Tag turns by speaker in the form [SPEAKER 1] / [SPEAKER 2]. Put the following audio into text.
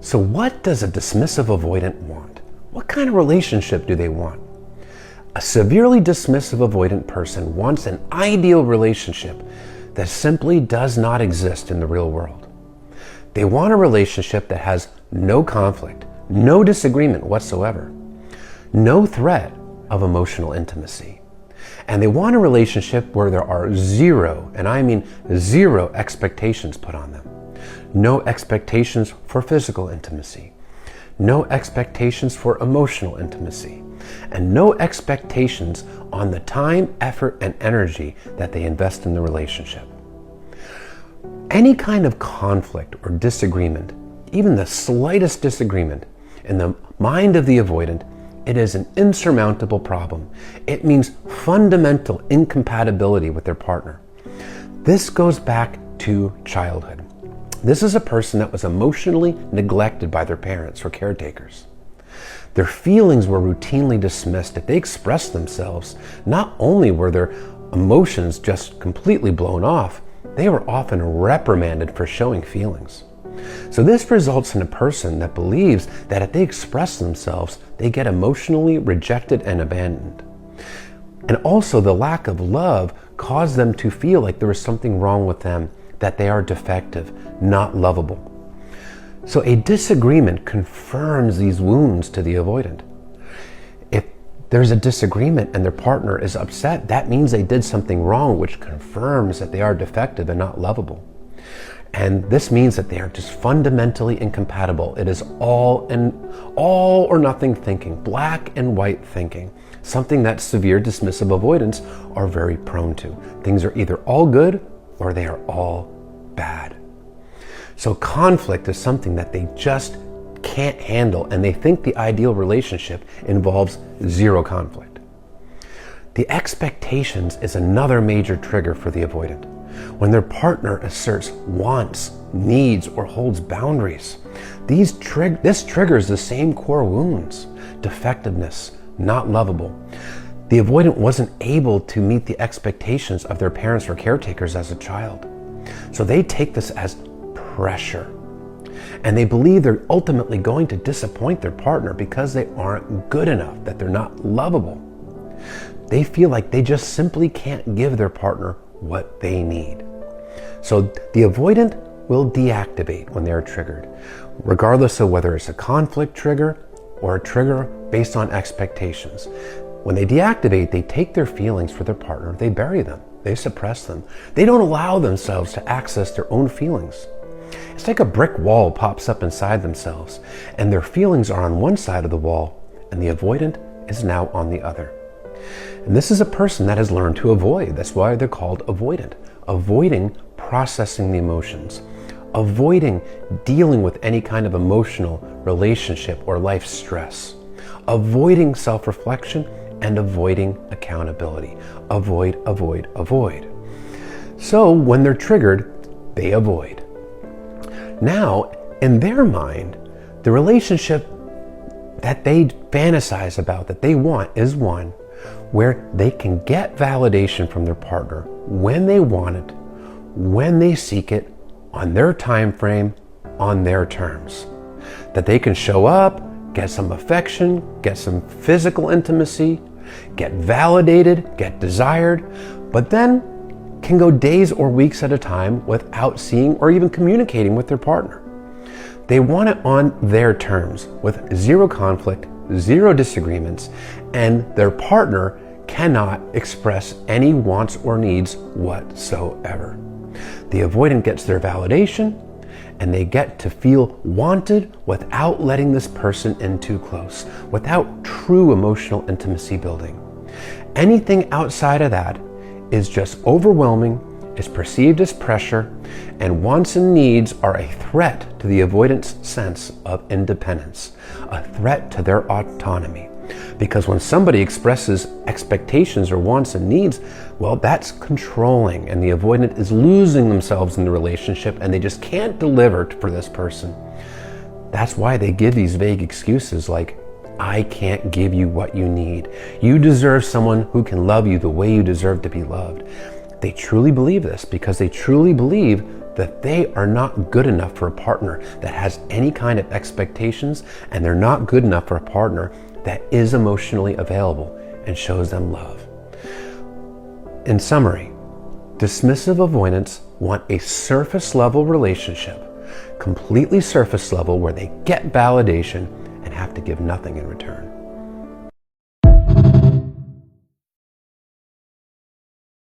[SPEAKER 1] So what does a dismissive avoidant want? What kind of relationship do they want? A severely dismissive avoidant person wants an ideal relationship that simply does not exist in the real world. They want a relationship that has no conflict, no disagreement whatsoever, no threat of emotional intimacy. And they want a relationship where there are zero, and I mean zero, expectations put on them. No expectations for physical intimacy, no expectations for emotional intimacy, and no expectations on the time, effort, and energy that they invest in the relationship. Any kind of conflict or disagreement, even the slightest disagreement, in the mind of the avoidant, it is an insurmountable problem. It means fundamental incompatibility with their partner. This goes back to childhood. This is a person that was emotionally neglected by their parents or caretakers. Their feelings were routinely dismissed. If they expressed themselves, not only were their emotions just completely blown off, they were often reprimanded for showing feelings. So this results in a person that believes that if they express themselves, they get emotionally rejected and abandoned. And also the lack of love caused them to feel like there was something wrong with them, that they are defective, not lovable. So a disagreement confirms these wounds to the avoidant. If there's a disagreement and their partner is upset, that means they did something wrong, which confirms that they are defective and not lovable. And this means that they are just fundamentally incompatible. It is all or nothing thinking, black and white thinking, something that severe dismissive avoidants are very prone to. Things are either all good or they are all bad. So conflict is something that they just can't handle, and they think the ideal relationship involves zero conflict. The expectations is another major trigger for the avoidant. When their partner asserts wants, needs, or holds boundaries, this triggers the same core wounds: defectiveness, not lovable. The avoidant wasn't able to meet the expectations of their parents or caretakers as a child. So they take this as pressure. And they believe they're ultimately going to disappoint their partner because they aren't good enough, that they're not lovable. They feel like they just simply can't give their partner what they need. So the avoidant will deactivate when they're triggered, regardless of whether it's a conflict trigger or a trigger based on expectations. When they deactivate, they take their feelings for their partner, they bury them, they suppress them. They don't allow themselves to access their own feelings. It's like a brick wall pops up inside themselves, and their feelings are on one side of the wall, and the avoidant is now on the other. And this is a person that has learned to avoid. That's why they're called avoidant. Avoiding processing the emotions, avoiding dealing with any kind of emotional relationship or life stress, avoiding self-reflection, and avoiding accountability. Avoid, avoid, avoid. So when they're triggered, they avoid. Now, in their mind, the relationship that they fantasize about, that they want, is one where they can get validation from their partner when they want it, when they seek it, on their time frame, on their terms. That they can show up, get some affection, get some physical intimacy, get validated, get desired, but then can go days or weeks at a time without seeing or even communicating with their partner. They want it on their terms, with zero conflict, zero disagreements, and their partner cannot express any wants or needs whatsoever. The avoidant gets their validation, and they get to feel wanted without letting this person in too close, without true emotional intimacy building. Anything outside of that is just overwhelming, is perceived as pressure, and wants and needs are a threat to the avoidant's sense of independence, a threat to their autonomy. Because when somebody expresses expectations or wants and needs, well, that's controlling, and the avoidant is losing themselves in the relationship, and they just can't deliver for this person. That's why they give these vague excuses like, I can't give you what you need. You deserve someone who can love you the way you deserve to be loved. They truly believe this because they truly believe that they are not good enough for a partner that has any kind of expectations, and they're not good enough for a partner that is emotionally available and shows them love. In summary, dismissive avoidants want a surface level relationship, completely surface level, where they get validation and have to give nothing in return.